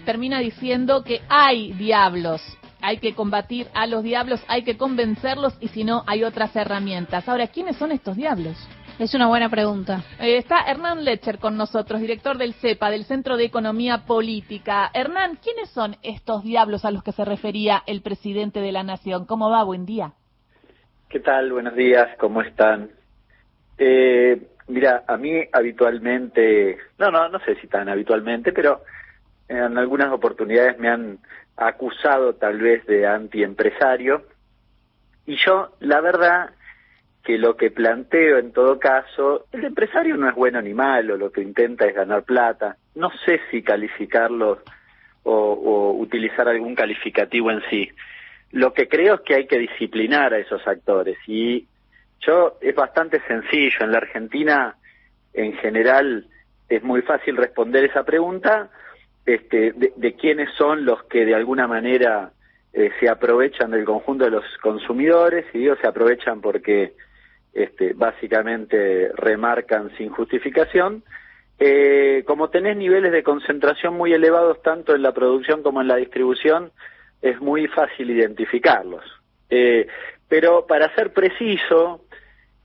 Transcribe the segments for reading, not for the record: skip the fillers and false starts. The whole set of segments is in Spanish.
termina diciendo que hay diablos. Hay que combatir a los diablos, hay que convencerlos y si no, hay otras herramientas. Ahora, ¿quiénes son estos diablos? Es una buena pregunta. Está Hernán Lecher con nosotros, director del CEPA, del Centro de Economía Política. Hernán, ¿quiénes son estos diablos a los que se refería el presidente de la Nación? ¿Cómo va? Buen día. ¿Qué tal? Buenos días, ¿cómo están? Mira, a mí habitualmente, no sé si tan habitualmente, pero en algunas oportunidades me han acusado tal vez de antiempresario, y yo, la verdad, que lo que planteo en todo caso, el empresario no es bueno ni malo, lo que intenta es ganar plata. No sé si calificarlo o utilizar algún calificativo en sí. Lo que creo es que hay que disciplinar a esos actores, y es bastante sencillo. En la Argentina, en general, es muy fácil responder esa pregunta, de quiénes son los que de alguna manera se aprovechan del conjunto de los consumidores, y digo se aprovechan porque básicamente remarcan sin justificación. Como tenés niveles de concentración muy elevados tanto en la producción como en la distribución, es muy fácil identificarlos. Pero para ser preciso,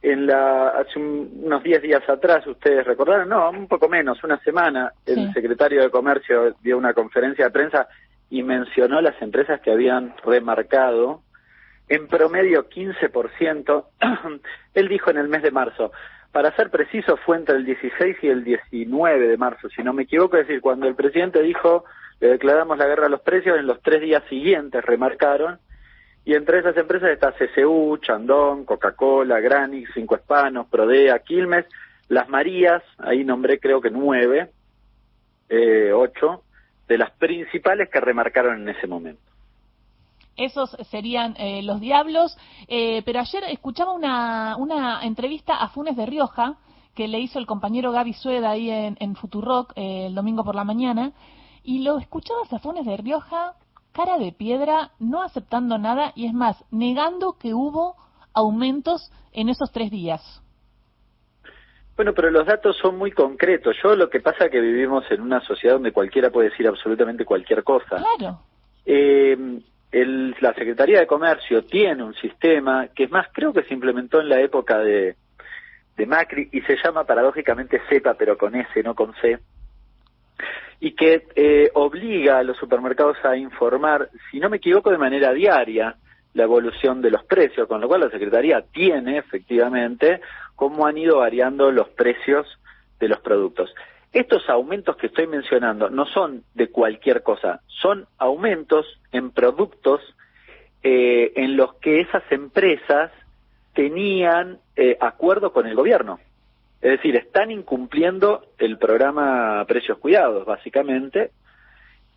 hace unos 10 días atrás, ustedes recordaron, no, un poco menos, una semana, el secretario de Comercio dio una conferencia de prensa y mencionó las empresas que habían remarcado en promedio 15%, él dijo en el mes de marzo. Para ser preciso, fue entre el 16 y el 19 de marzo, si no me equivoco, es decir, cuando el presidente dijo, le declaramos la guerra a los precios, en los 3 días siguientes remarcaron, y entre esas empresas está CCU, Chandon, Coca-Cola, Granix, Cinco Hispanos, Prodea, Quilmes, Las Marías, ahí nombré creo que 9, 8, de las principales que remarcaron en ese momento. Esos serían los diablos, pero ayer escuchaba una entrevista a Funes de Rioja que le hizo el compañero Gaby Sueda ahí en Futurock el domingo por la mañana, y lo escuchabas a Funes de Rioja cara de piedra, no aceptando nada, y es más, negando que hubo aumentos en esos 3 días. Bueno, pero los datos son muy concretos. Lo que pasa es que vivimos en una sociedad donde cualquiera puede decir absolutamente cualquier cosa. Claro. La Secretaría de Comercio tiene un sistema que, es más, creo que se implementó en la época de Macri, y se llama paradójicamente CEPA, pero con S, no con C, y que obliga a los supermercados a informar, si no me equivoco, de manera diaria la evolución de los precios, con lo cual la Secretaría tiene efectivamente cómo han ido variando los precios de los productos. Estos aumentos que estoy mencionando no son de cualquier cosa, son aumentos en productos en los que esas empresas tenían acuerdo con el gobierno. Es decir, están incumpliendo el programa Precios Cuidados, básicamente,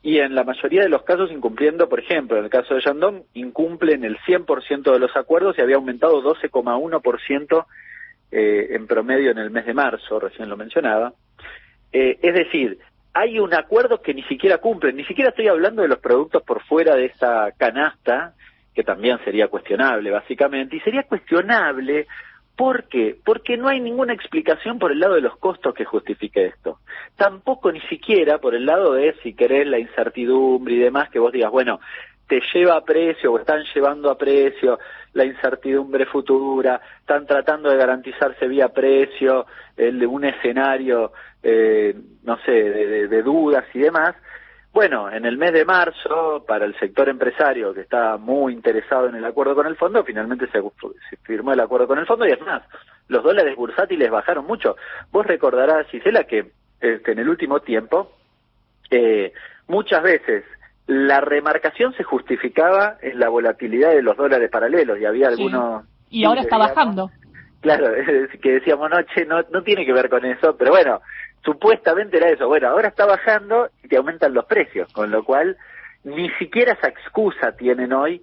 y en la mayoría de los casos incumpliendo, por ejemplo, en el caso de Yandón, incumplen el 100% de los acuerdos y había aumentado 12,1% en promedio en el mes de marzo, recién lo mencionaba. Es decir, hay un acuerdo que ni siquiera cumplen, ni siquiera estoy hablando de los productos por fuera de esa canasta, que también sería cuestionable, básicamente, y sería cuestionable. ¿Por qué? Porque no hay ninguna explicación por el lado de los costos que justifique esto. Tampoco ni siquiera por el lado de, si querés, la incertidumbre y demás, que vos digas, bueno, te lleva a precio o están llevando a precio la incertidumbre futura, están tratando de garantizarse vía precio un escenario, no sé, de dudas y demás. Bueno, en el mes de marzo, para el sector empresario que está muy interesado en el acuerdo con el fondo, finalmente se firmó el acuerdo con el fondo, y es más, los dólares bursátiles bajaron mucho. Vos recordarás, Gisela, que en el último tiempo, muchas veces la remarcación se justificaba en la volatilidad de los dólares paralelos, y había algunos... Sí. Y ahora está bajando. Claro, que decíamos, no tiene que ver con eso, pero bueno, supuestamente era eso. Bueno, ahora está bajando y te aumentan los precios, con lo cual ni siquiera esa excusa tienen hoy.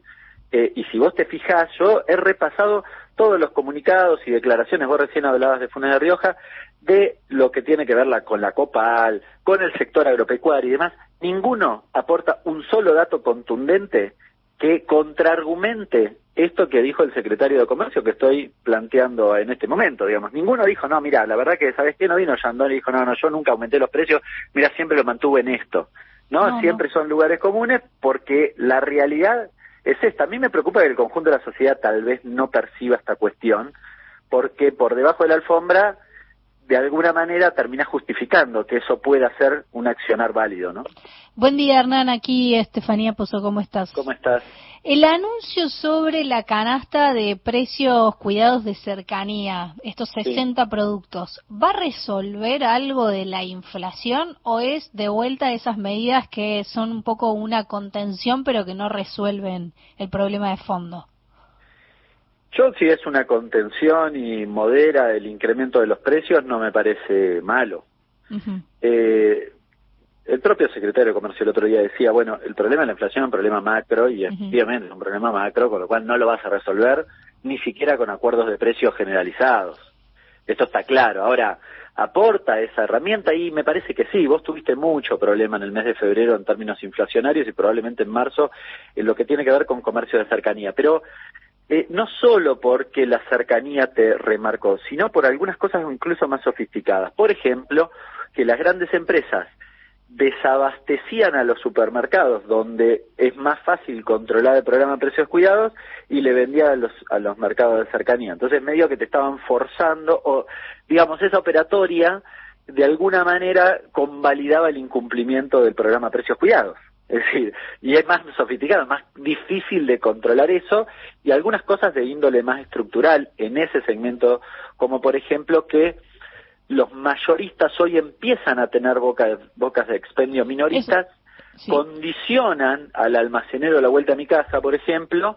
Y si vos te fijás, yo he repasado todos los comunicados y declaraciones, vos recién hablabas de Funes de Rioja, de lo que tiene que ver con la Copal, con el sector agropecuario y demás. Ninguno aporta un solo dato contundente que contraargumente esto que dijo el secretario de Comercio que estoy planteando en este momento, digamos. Ninguno dijo, no, mira, la verdad que, ¿sabes qué? No vino Yandón y dijo, no, yo nunca aumenté los precios, mira, siempre lo mantuve en esto. ¿no? Siempre son lugares comunes porque la realidad es esta. A mí me preocupa que el conjunto de la sociedad tal vez no perciba esta cuestión, porque por debajo de la alfombra, de alguna manera, termina justificando que eso pueda ser un accionar válido, ¿no? Buen día, Hernán. Aquí Estefanía Pozo. ¿Cómo estás? ¿Cómo estás? El anuncio sobre la canasta de precios cuidados de cercanía, estos 60 productos, ¿va a resolver algo de la inflación o es de vuelta esas medidas que son un poco una contención pero que no resuelven el problema de fondo? Yo, si es una contención y modera el incremento de los precios, no me parece malo. El propio secretario de Comercio el otro día decía, bueno, el problema de la inflación es un problema macro y efectivamente es un problema macro, con lo cual no lo vas a resolver ni siquiera con acuerdos de precios generalizados. Esto está claro. Ahora, ¿aporta esa herramienta? Y me parece que sí. Vos tuviste mucho problema en el mes de febrero en términos inflacionarios y probablemente en marzo en lo que tiene que ver con comercio de cercanía. Pero no solo porque la cercanía te remarcó, sino por algunas cosas incluso más sofisticadas. Por ejemplo, que las grandes empresas desabastecían a los supermercados, donde es más fácil controlar el programa de precios cuidados, y le vendían a los mercados de cercanía. Entonces, medio que te estaban forzando, o digamos, esa operatoria, de alguna manera, convalidaba el incumplimiento del programa de precios cuidados. Es decir, y es más sofisticado, más difícil de controlar eso, y algunas cosas de índole más estructural en ese segmento, como por ejemplo que los mayoristas hoy empiezan a tener bocas de expendio minoristas, condicionan al almacenero la vuelta a mi casa, por ejemplo,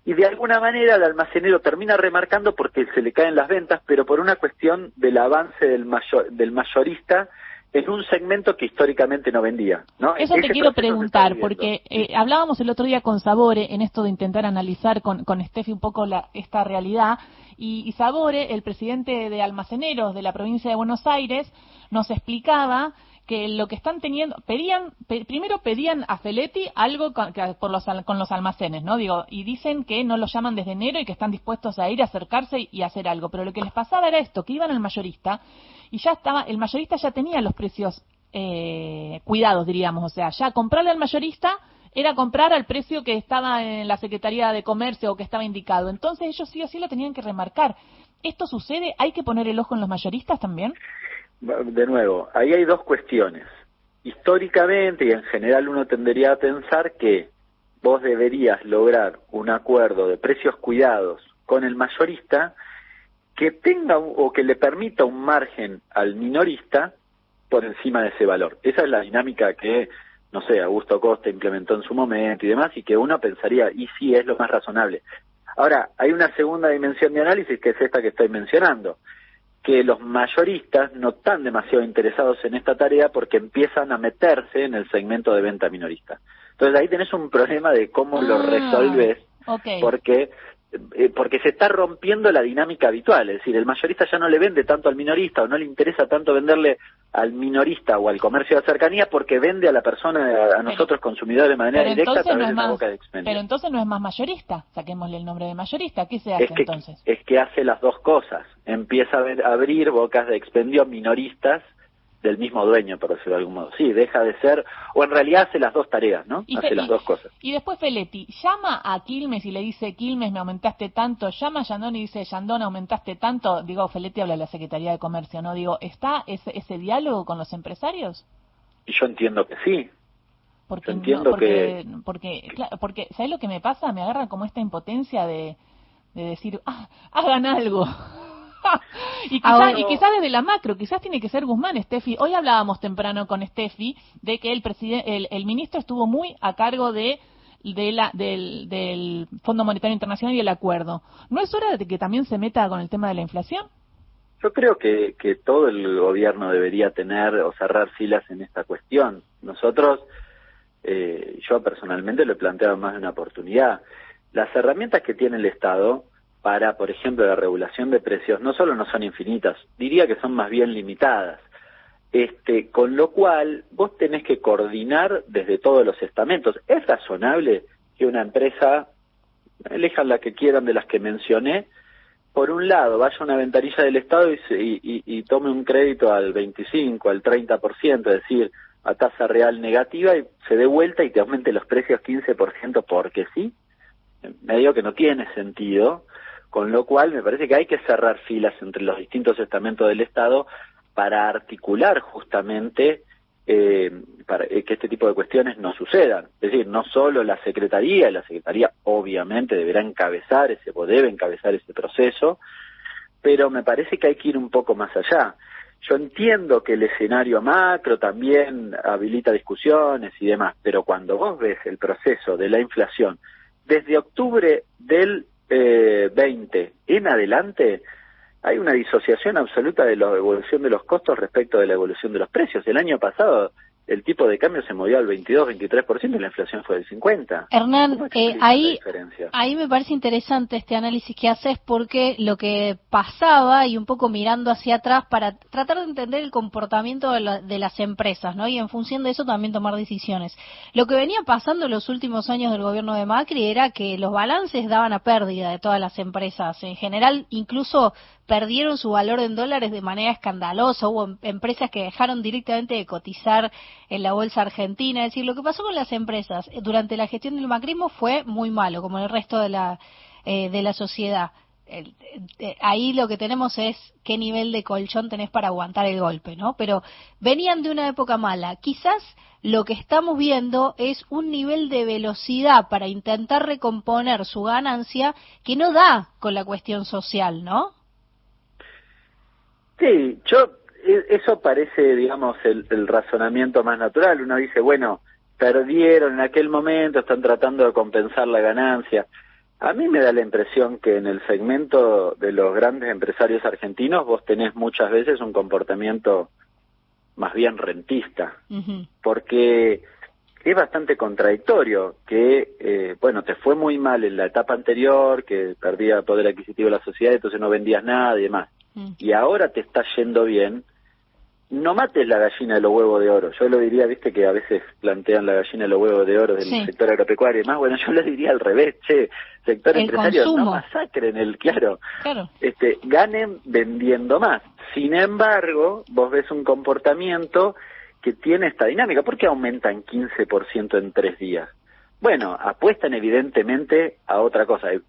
y de alguna manera el almacenero termina remarcando porque se le caen las ventas, pero por una cuestión del avance del mayorista en un segmento que históricamente no vendía, ¿no? Eso te quiero preguntar, porque hablábamos el otro día con Sabore en esto de intentar analizar con Steffi un poco esta realidad, y Sabore, el presidente de almaceneros de la provincia de Buenos Aires, nos explicaba que lo que están teniendo, primero pedían a Feletti algo con los almacenes, ¿no? Digo, y dicen que no los llaman desde enero y que están dispuestos a ir a acercarse y hacer algo, pero lo que les pasaba era esto, que iban al mayorista y ya el mayorista ya tenía los precios cuidados, diríamos, o sea, ya comprarle al mayorista era comprar al precio que estaba en la Secretaría de Comercio o que estaba indicado. Entonces ellos sí o sí lo tenían que remarcar. ¿Esto sucede? ¿Hay que poner el ojo en los mayoristas también? De nuevo, ahí hay dos cuestiones. Históricamente y en general uno tendería a pensar que vos deberías lograr un acuerdo de precios cuidados con el mayorista que tenga o que le permita un margen al minorista por encima de ese valor. Esa es la dinámica que, no sé, Augusto Costa implementó en su momento y demás, y que uno pensaría, y sí, es lo más razonable. Ahora, hay una segunda dimensión de análisis que es esta que estoy mencionando, que los mayoristas no están demasiado interesados en esta tarea porque empiezan a meterse en el segmento de venta minorista. Entonces ahí tenés un problema de cómo lo resolves, porque se está rompiendo la dinámica habitual, es decir, el mayorista ya no le vende tanto al minorista o no le interesa tanto venderle al minorista o al comercio de cercanía porque vende a la persona, a nosotros consumidores de manera directa a través de una boca de expendio. Pero entonces no es más mayorista, saquémosle el nombre de mayorista, ¿qué se hace entonces? Es que hace las dos cosas, empieza a abrir bocas de expendio minoristas del mismo dueño, por decirlo de algún modo. Sí, deja de ser, o en realidad hace las dos tareas, ¿no? Hace las dos cosas. Y después Feletti llama a Quilmes y le dice, Quilmes, me aumentaste tanto, llama a Yandón y dice, Yandón, aumentaste tanto. Digo, Feletti habla de la Secretaría de Comercio, ¿no? Digo, ¿está ese diálogo con los empresarios? Y yo entiendo que sí. Porque ¿sabes lo que me pasa? Me agarra como esta impotencia de decir, hagan algo. Y quizás desde la macro, quizás tiene que ser Guzmán, Steffi. Hoy hablábamos temprano con Steffi de que el ministro estuvo muy a cargo del Fondo Monetario Internacional y el acuerdo. ¿No es hora de que también se meta con el tema de la inflación? Yo creo que todo el gobierno debería tener o cerrar filas en esta cuestión. Nosotros, yo personalmente lo he planteado más de una oportunidad. Las herramientas que tiene el Estado para, por ejemplo, la regulación de precios, no solo no son infinitas, diría que son más bien limitadas. Con lo cual, vos tenés que coordinar desde todos los estamentos. Es razonable que una empresa, elijan la que quieran de las que mencioné, por un lado vaya a una ventanilla del Estado y tome un crédito al 25, al 30%, es decir, a tasa real negativa y se dé vuelta y te aumente los precios 15% porque sí, medio que no tiene sentido, con lo cual me parece que hay que cerrar filas entre los distintos estamentos del Estado para articular justamente para que este tipo de cuestiones no sucedan. Es decir, no solo la Secretaría, y la Secretaría obviamente deberá encabezar o debe encabezar ese proceso, pero me parece que hay que ir un poco más allá. Yo entiendo que el escenario macro también habilita discusiones y demás, pero cuando vos ves el proceso de la inflación desde octubre del 20 en adelante, hay una disociación absoluta de la evolución de los costos respecto de la evolución de los precios. El año pasado el tipo de cambio se movió al 22-23% y la inflación fue del 50%. Hernán, ahí me parece interesante este análisis que haces, porque lo que pasaba, y un poco mirando hacia atrás para tratar de entender el comportamiento de las empresas, ¿no? Y en función de eso también tomar decisiones. Lo que venía pasando en los últimos años del gobierno de Macri era que los balances daban a pérdida de todas las empresas. En general, incluso perdieron su valor en dólares de manera escandalosa. Hubo empresas que dejaron directamente de cotizar en la bolsa argentina. Es decir, lo que pasó con las empresas durante la gestión del macrismo fue muy malo, como en el resto de la sociedad. Ahí lo que tenemos es qué nivel de colchón tenés para aguantar el golpe, ¿no? Pero venían de una época mala. Quizás lo que estamos viendo es un nivel de velocidad para intentar recomponer su ganancia que no da con la cuestión social, ¿no? Sí, eso parece, digamos, el razonamiento más natural. Uno dice, bueno, perdieron en aquel momento, están tratando de compensar la ganancia. A mí me da la impresión que en el segmento de los grandes empresarios argentinos vos tenés muchas veces un comportamiento más bien rentista, porque es bastante contradictorio que, bueno, te fue muy mal en la etapa anterior, que perdía poder adquisitivo de la sociedad, entonces no vendías nada y demás. Y ahora te está yendo bien, no mates la gallina de los huevos de oro. Yo lo diría, viste que a veces plantean la gallina de los huevos de oro del sector agropecuario y demás. Bueno, yo lo diría al revés, sector empresario, consumo. No masacren claro. Ganen vendiendo más. Sin embargo, vos ves un comportamiento que tiene esta dinámica. ¿Por qué aumentan 15% en 3 días? Bueno, apuestan evidentemente a otra cosa. De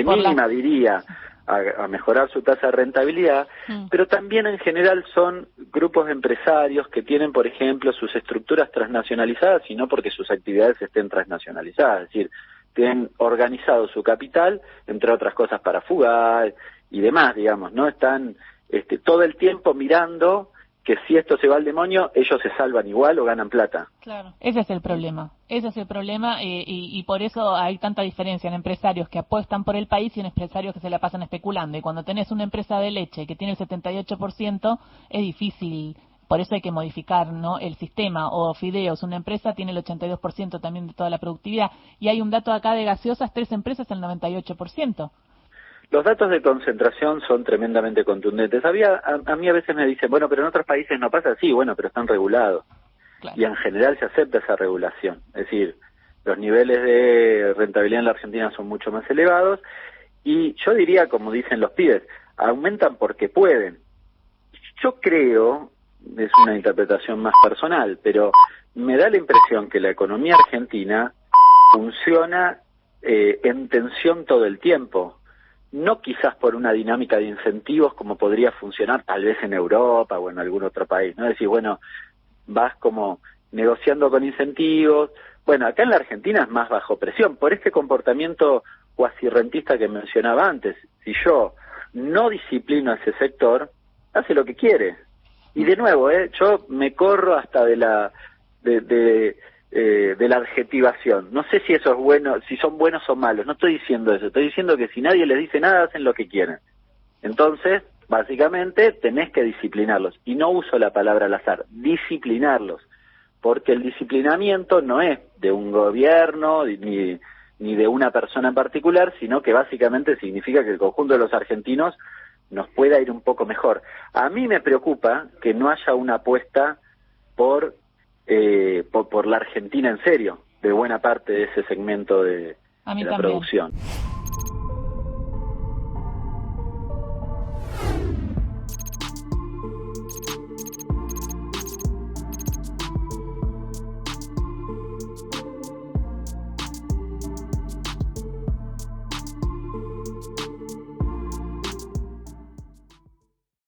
mínima diría a mejorar su tasa de rentabilidad, pero también en general son grupos empresarios que tienen, por ejemplo, sus estructuras transnacionalizadas, y no porque sus actividades estén transnacionalizadas, es decir, tienen organizado su capital, entre otras cosas, para fugar y demás, digamos, ¿no? Están todo el tiempo mirando que si esto se va al demonio, ellos se salvan igual o ganan plata. Claro, ese es el problema, y por eso hay tanta diferencia en empresarios que apuestan por el país y en empresarios que se la pasan especulando. Y cuando tenés una empresa de leche que tiene el 78%, es difícil, por eso hay que modificar, ¿no?, el sistema. O fideos, una empresa tiene el 82% también de toda la productividad, y hay un dato acá de gaseosas, 3 empresas el 98%. Los datos de concentración son tremendamente contundentes. A mí a veces me dicen, bueno, pero en otros países no pasa así. Bueno, pero están regulados. Claro. Y en general se acepta esa regulación. Es decir, los niveles de rentabilidad en la Argentina son mucho más elevados. Y yo diría, como dicen los pibes, aumentan porque pueden. Yo creo, es una interpretación más personal, pero me da la impresión que la economía argentina funciona en tensión todo el tiempo. No quizás por una dinámica de incentivos como podría funcionar tal vez en Europa o en algún otro país, ¿no? Es decir, bueno, vas como negociando con incentivos. Bueno, acá en la Argentina es más bajo presión, por este comportamiento cuasi rentista que mencionaba antes. Si yo no disciplino a ese sector, hace lo que quiere. Y de nuevo, yo me corro hasta de la adjetivación. No sé si eso es bueno, si son buenos o malos, no estoy diciendo eso, estoy diciendo que si nadie les dice nada, hacen lo que quieren. Entonces, básicamente, tenés que disciplinarlos. Y no uso la palabra al azar, disciplinarlos. Porque el disciplinamiento no es de un gobierno ni de una persona en particular, sino que básicamente significa que el conjunto de los argentinos nos pueda ir un poco mejor. A mí me preocupa que no haya una apuesta por la Argentina en serio, de buena parte de ese segmento de la producción.